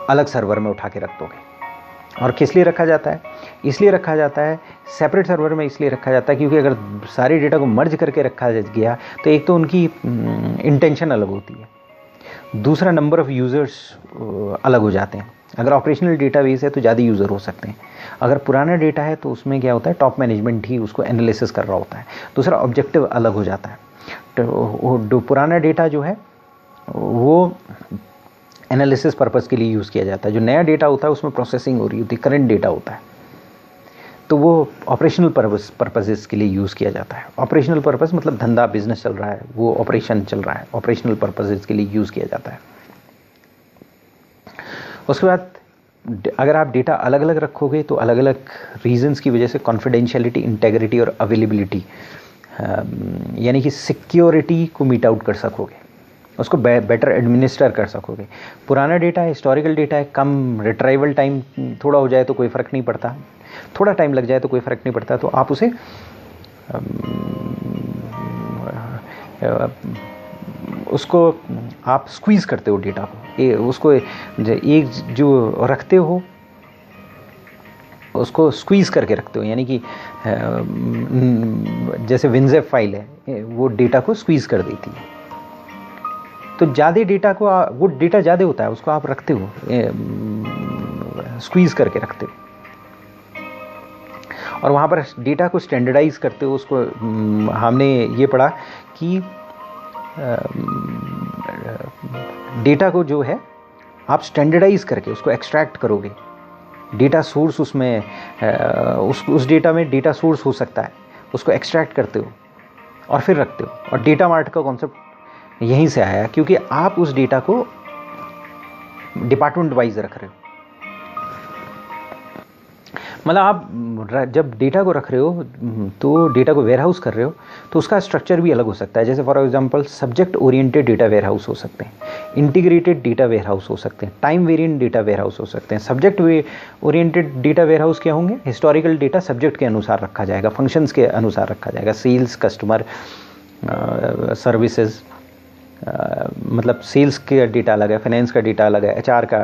अलग सर्वर में उठा के रख दोगे। और किस लिए रखा जाता है? इसलिए रखा जाता है सेपरेट सर्वर में, इसलिए रखा जाता है क्योंकि अगर सारे डेटा को मर्ज करके रखा गया तो एक तो उनकी इंटेंशन अलग होती है, दूसरा नंबर ऑफ़ यूज़र्स अलग हो जाते हैं। अगर ऑपरेशनल डेटाबेस है तो ज़्यादा यूज़र हो सकते हैं। अगर पुराना डेटा है तो उसमें क्या होता है? टॉप मैनेजमेंट ही उसको एनालिसिस कर रहा होता है। दूसरा ऑब्जेक्टिव अलग हो जाता है। तो पुराना डेटा जो है वो एनालिसिस पर्पज़ के लिए यूज़ किया जाता है। जो नया डेटा होता है उसमें प्रोसेसिंग हो रही होती है, करंट डेटा होता है, तो वो ऑपरेशनल पर्पसेस के लिए यूज़ किया जाता है। ऑपरेशनल पर्पस मतलब धंधा, बिजनेस चल रहा है, वो ऑपरेशन चल रहा है, ऑपरेशनल पर्पसेस के लिए यूज़ किया जाता है। उसके बाद अगर आप डेटा अलग अलग रखोगे तो अलग अलग रीजंस की वजह से कॉन्फिडेंशियलिटी, इंटेग्रिटी और अवेलेबिलिटी, यानी कि सिक्योरिटी को मीट आउट कर सकोगे, उसको बेटर एडमिनिस्टर कर सकोगे। पुराना डेटा है, हिस्टोरिकल डेटा है, कम रिट्राइवल टाइम थोड़ा हो जाए तो कोई फ़र्क नहीं पड़ता, थोड़ा टाइम लग जाए तो कोई फ़र्क नहीं पड़ता, तो आप उसे उसको आप स्क्वीज़ करते हो डेटा को, उसको एक जो रखते हो उसको स्क्वीज़ करके रखते हो, यानी कि जैसे विनज़ेप फाइल है वो डेटा को स्क्वीज़ कर देती है। तो ज़्यादा डेटा को, वो डेटा ज़्यादा होता है उसको आप रखते हो, स्क्वीज़ करके रखते हो, और वहाँ पर डेटा को स्टैंडर्डाइज करते हो। उसको हमने ये पढ़ा कि डेटा को जो है आप स्टैंडर्डाइज करके उसको एक्सट्रैक्ट करोगे, डेटा सोर्स उसमें उस डेटा में डेटा सोर्स हो सकता है, उसको एक्सट्रैक्ट करते हो और फिर रखते हो। और डेटा मार्ट का कॉन्सेप्ट यहीं से आया, क्योंकि आप उस डेटा को डिपार्टमेंट वाइज रख रहे हो। मतलब आप जब डेटा को रख रहे हो तो डेटा को वेयरहाउस कर रहे हो तो उसका स्ट्रक्चर भी अलग हो सकता है। जैसे for example subject oriented data warehouse हो सकते हैं, इंटीग्रेटेड डेटा वेयरहाउस हो सकते हैं, टाइम वेरिएंट डेटा वेयरहाउस हो सकते हैं। सब्जेक्ट ओरिएंटेड डेटा वेयरहाउस क्या होंगे? हिस्टोरिकल डेटा सब्जेक्ट के अनुसार रखा जाएगा, फंक्शंस के अनुसार रखा जाएगा। सेल्स, कस्टमर सर्विसेज, मतलब सेल्स का डेटा अलग है, फाइनेंस का डेटा अलग है, एचआर का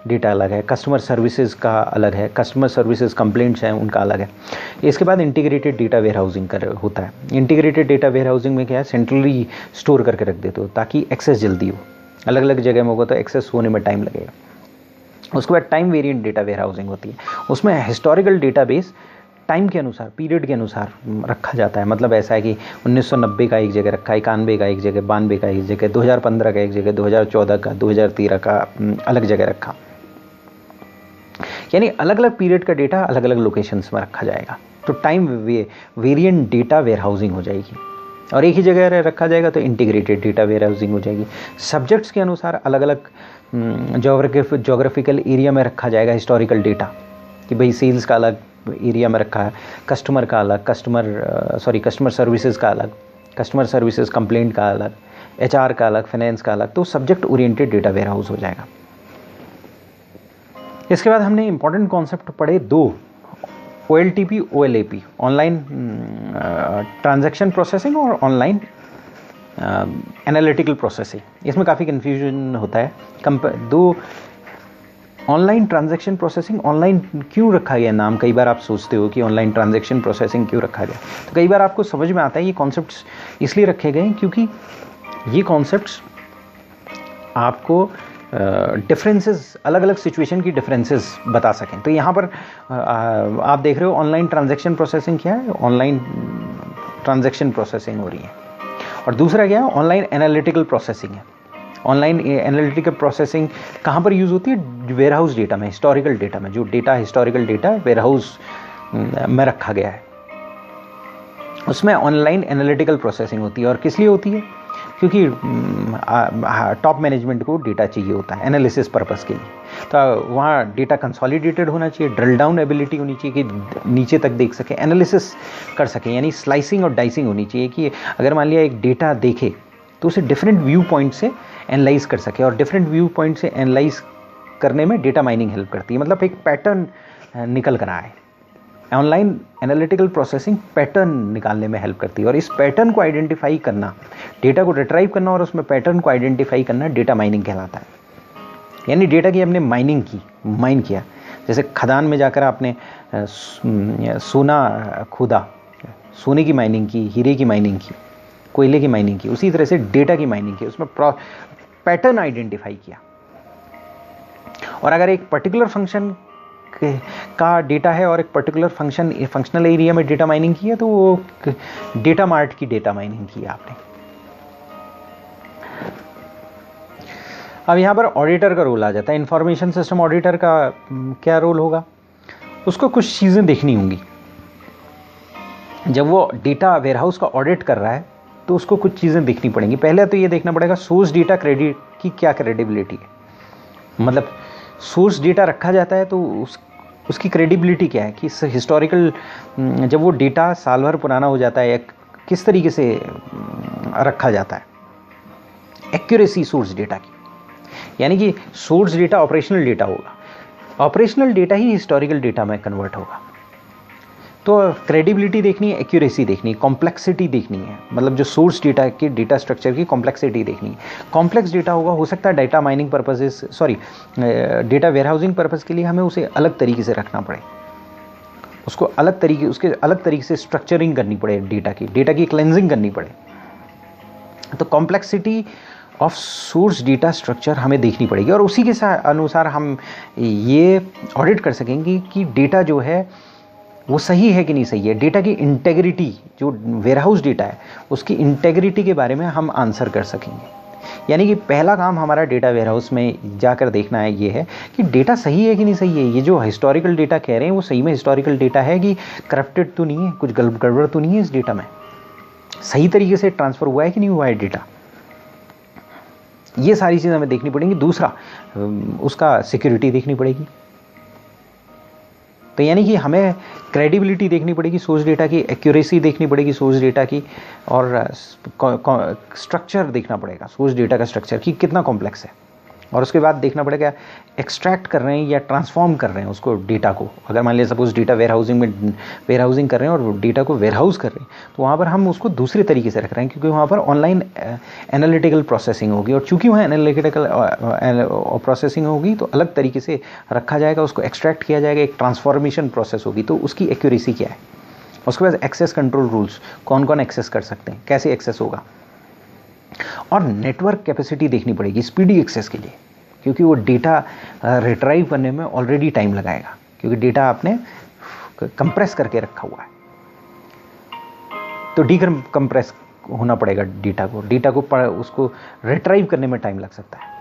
डेटा अलग है, कस्टमर सर्विसेज का अलग है, कस्टमर सर्विसेज कंप्लेंट्स हैं उनका अलग है। इसके बाद इंटीग्रेटेड डेटा वेयरहाउसिंग होता है। इंटीग्रेटेड डेटा वेयरहाउसिंग में क्या है? सेंट्रली स्टोर करके रख देते हो ताकि एक्सेस जल्दी हो। अलग अलग जगह में होगा तो एक्सेस होने में टाइम लगेगा। उसके बाद टाइम वेरिएंट डेटा वेयरहाउसिंग होती है। उसमें हिस्टोरिकल डेटाबेस टाइम के अनुसार, पीरियड के अनुसार रखा जाता है। मतलब ऐसा है कि 1990 का एक जगह रखा, 91 का एक जगह, 92 का एक जगह, 2015 का एक जगह, 2014 का, 2013 का अलग जगह रखा। यानी अलग अलग पीरियड का डेटा अलग अलग लोकेशंस में रखा जाएगा। तो टाइम वेरिएंट डेटा वेयरहाउसिंग हो जाएगी। और एक ही जगह रखा जाएगा तो इंटीग्रेटेड डेटा वेयरहाउसिंग हो जाएगी। सब्जेक्ट्स के अनुसार अलग अलग जोग्राफिकल एरिया में रखा जाएगा हिस्टोरिकल डेटा, कि भाई सेल्स का अलग एरिया में रखा है, कस्टमर का अलग, कस्टमर सर्विसेज का अलग, कस्टमर सर्विसेज कंप्लेंट का अलग, एचआर का अलग, फाइनेंस का अलग। तो सब्जेक्ट ओरिएंटेड डेटा वेयरहाउस हो जाएगा। इसके बाद हमने इंपॉर्टेंट कॉन्सेप्ट पढ़े दो, OLTP, OLAP, online transaction processing और ऑनलाइन एनालिटिकल प्रोसेसिंग। इसमें काफ़ी कन्फ्यूजन होता है। दो ऑनलाइन ट्रांजैक्शन प्रोसेसिंग, ऑनलाइन क्यों रखा गया नाम? कई बार आप सोचते हो कि ऑनलाइन ट्रांजैक्शन प्रोसेसिंग क्यों रखा गया, तो कई बार आपको समझ में आता है ये कॉन्सेप्ट्स इसलिए रखे गए क्योंकि ये कॉन्सेप्ट्स आपको डिफरेंसेस, अलग अलग सिचुएशन की डिफरेंसेस बता सकें। तो यहाँ पर आप देख रहे हो ऑनलाइन ट्रांजैक्शन प्रोसेसिंग क्या है? ऑनलाइन ट्रांजैक्शन प्रोसेसिंग हो रही है। और दूसरा क्या है? ऑनलाइन एनालिटिकल प्रोसेसिंग है। ऑनलाइन एनालिटिकल प्रोसेसिंग कहाँ पर यूज़ होती है? वेयरहाउस डेटा में, हिस्टोरिकल डेटा में। जो डेटा हिस्टोरिकल डेटा वेयरहाउस में रखा गया है उसमें ऑनलाइन एनालिटिकल प्रोसेसिंग होती है। और किस लिए होती है? क्योंकि टॉप मैनेजमेंट को डेटा चाहिए होता है एनालिसिस पर्पस के लिए। तो वहाँ डेटा कंसोलिडेटेड होना चाहिए, ड्रिल डाउन एबिलिटी होनी चाहिए कि नीचे तक देख सके, एनालिसिस कर सके। यानी स्लाइसिंग और डाइसिंग होनी चाहिए कि अगर मान लिया एक डेटा देखे तो उसे डिफरेंट व्यू पॉइंट से एनालाइज कर सके। और डिफरेंट व्यू पॉइंट से एनालाइज करने में डेटा माइनिंग हेल्प करती है। मतलब एक पैटर्न निकल कर आए। ऑनलाइन एनालिटिकल प्रोसेसिंग पैटर्न निकालने में हेल्प करती है। और इस पैटर्न को आइडेंटिफाई करना, डेटा को रिट्राइव करना और उसमें पैटर्न को आइडेंटिफाई करना डेटा माइनिंग कहलाता है। यानी डेटा की हमने माइन किया। जैसे खदान में जाकर आपने सोना खोदा, सोने की माइनिंग की, हीरे की माइनिंग की, कोयले की माइनिंग की, उसी तरह से डेटा की माइनिंग की, उसमें पैटर्न आइडेंटिफाई किया। और अगर एक पर्टिकुलर फंक्शन का डेटा है और एक पर्टिकुलर फंक्शनल एरिया में डेटा माइनिंग की है तो वो डेटा मार्ट की डेटा माइनिंग की है आपने। अब यहाँ पर ऑडिटर का रोल आ जाता है। इंफॉर्मेशन सिस्टम ऑडिटर का क्या रोल होगा? उसको कुछ चीज़ें देखनी होंगी। जब वो डेटा वेयरहाउस का ऑडिट कर रहा है तो उसको कुछ चीज़ें देखनी पड़ेंगी। पहले तो ये देखना पड़ेगा सोर्स डेटा क्रेडिट की क्या क्रेडिबिलिटी है। मतलब सोर्स डेटा रखा जाता है तो उसकी क्रेडिबिलिटी क्या है कि हिस्टोरिकल, जब वो डेटा साल भर पुराना हो जाता है, किस तरीके से रखा जाता है। एक्यूरेसी सोर्स डेटा की, यानी कि सोर्स डेटा ऑपरेशनल डेटा होगा, ऑपरेशनल डेटा ही हिस्टोरिकल डेटा में कन्वर्ट होगा। तो क्रेडिबिलिटी देखनी है, एक्यूरेसी देखनी है, कॉम्प्लेक्सिटी देखनी है। मतलब जो सोर्स डेटा के डेटा स्ट्रक्चर की कॉम्प्लेक्सिटी देखनी है। कॉम्प्लेक्स डेटा होगा, हो सकता है data mining purposes, data warehousing purpose के लिए हमें उसे अलग तरीके से रखना पड़े, उसके अलग तरीके से स्ट्रक्चरिंग करनी पड़े, डेटा की क्लेंजिंग करनी पड़े। तो complexity of source data structure हमें देखनी पड़ेगी और उसी के अनुसार हम ये ऑडिट कर सकेंगे कि डेटा जो है वो सही है कि नहीं सही है। डेटा की इंटेग्रिटी, जो वेयरहाउस डेटा है उसकी इंटेग्रिटी के बारे में हम आंसर कर सकेंगे यानी कि पहला काम हमारा डेटा वेयरहाउस में जाकर देखना है ये है कि डेटा सही है कि नहीं सही है। ये जो हिस्टोरिकल डेटा कह रहे हैं वो सही में हिस्टोरिकल डेटा है कि करप्टेड तो नहीं है, कुछ गड़बड़ तो नहीं है इस डेटा में, सही तरीके से ट्रांसफ़र हुआ है कि नहीं हुआ है डेटा। ये सारी चीज़ हमें देखनी पड़ेंगी। दूसरा, उसका सिक्योरिटी देखनी पड़ेगी। तो यानी कि हमें क्रेडिबिलिटी देखनी पड़ेगी सोर्स डेटा की, एक्यूरेसी देखनी पड़ेगी सोर्स डेटा की, और स्ट्रक्चर देखना पड़ेगा सोर्स डेटा का स्ट्रक्चर कि कितना कॉम्प्लेक्स है। और उसके बाद देखना पड़ेगा एक्सट्रैक्ट कर रहे हैं या ट्रांसफॉर्म कर रहे हैं उसको डेटा को। अगर मान लिया सपोज डेटा वेयरहाउसिंग कर रहे हैं और डेटा को वेयरहाउस कर रहे हैं, तो वहाँ पर हम उसको दूसरे तरीके से रख रहे हैं, क्योंकि वहाँ पर ऑनलाइन एनालिटिकल प्रोसेसिंग होगी, और चूंकि वहाँ एनालिटिकल प्रोसेसिंग होगी तो अलग तरीके से रखा जाएगा, उसको एक्सट्रैक्ट किया जाएगा, एक ट्रांसफॉर्मेशन प्रोसेस होगी। तो उसकी एक्यूरेसी क्या है। उसके बाद एक्सेस कंट्रोल रूल्स, कौन कौन एक्सेस कर सकते हैं, कैसे एक्सेस होगा, और नेटवर्क कैपेसिटी देखनी पड़ेगी स्पीडी एक्सेस के लिए, क्योंकि वो डेटा रिट्राइव करने में ऑलरेडी टाइम लगाएगा, क्योंकि डेटा आपने कंप्रेस करके रखा हुआ है। तो कंप्रेस होना पड़ेगा डेटा को उसको रिट्राइव करने में टाइम लग सकता है।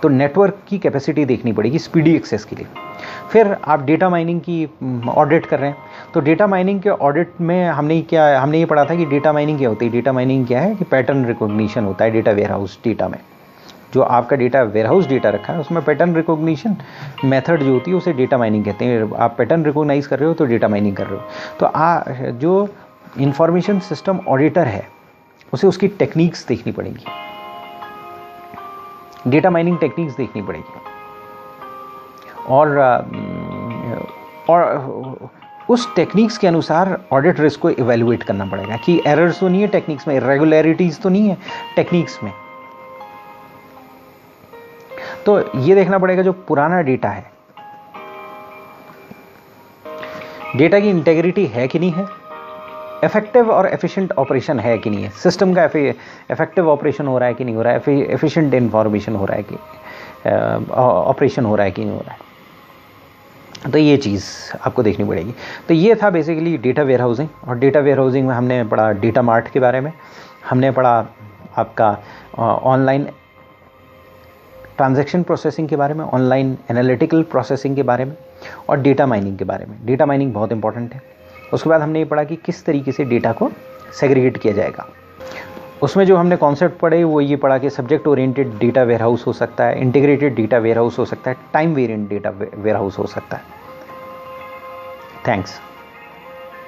तो नेटवर्क की कैपेसिटी देखनी पड़ेगी स्पीडी एक्सेस के लिए। फिर आप डेटा माइनिंग की ऑडिट कर रहे हैं, तो डेटा माइनिंग के ऑडिट में हमने ये पढ़ा था कि डेटा माइनिंग क्या होती है। डेटा माइनिंग क्या है कि पैटर्न रिकॉग्निशन होता है डेटा वेयरहाउस डेटा में। जो आपका डेटा वेयरहाउस डेटा रखा है उसमें पैटर्न रिकॉग्निशन मेथड जो होती है उसे डेटा माइनिंग कहते हैं। आप पैटर्न रिकॉग्नाइज कर रहे हो तो डेटा माइनिंग कर रहे हो। तो जो इंफॉर्मेशन सिस्टम ऑडिटर है उसे उसकी टेक्निक्स देखनी पड़ेंगी, डेटा माइनिंग टेक्निक्स देखनी पड़ेगी, और उस टेक्निक्स के अनुसार ऑडिट रिस्क को इवैल्यूएट करना पड़ेगा कि एरर्स तो नहीं है टेक्निक्स में, इरेगुलरिटीज तो नहीं है टेक्निक्स में। तो ये देखना पड़ेगा जो पुराना डेटा है, डेटा की इंटेग्रिटी है कि नहीं है, इफेक्टिव और एफिशिएंट ऑपरेशन है कि नहीं है, सिस्टम का इफेक्टिव ऑपरेशन हो रहा है कि नहीं हो रहा है, एफिशिएंट इंफॉर्मेशन हो रहा है कि ऑपरेशन हो रहा है कि नहीं हो रहा है। तो ये चीज़ आपको देखनी पड़ेगी। तो ये था बेसिकली डेटा वेयरहाउसिंग। और डेटा वेयरहाउसिंग में हमने पढ़ा डेटा मार्ट के बारे में, हमने पढ़ा आपका ऑनलाइन ट्रांजैक्शन प्रोसेसिंग के बारे में, ऑनलाइन एनालिटिकल प्रोसेसिंग के बारे में, और डेटा माइनिंग के बारे में। डेटा माइनिंग बहुत इंपॉर्टेंट है। उसके बाद हमने ये पढ़ा कि किस तरीके से डेटा को सेग्रीगेट किया जाएगा। उसमें जो हमने कॉन्सेप्ट पढ़े वो ये पढ़ा कि सब्जेक्ट ओरिएंटेड डेटा वेयरहाउस हो सकता है, इंटीग्रेटेड डेटा वेयरहाउस हो सकता है, टाइम वेरिएंट डेटा वेयरहाउस हो सकता है। थैंक्स।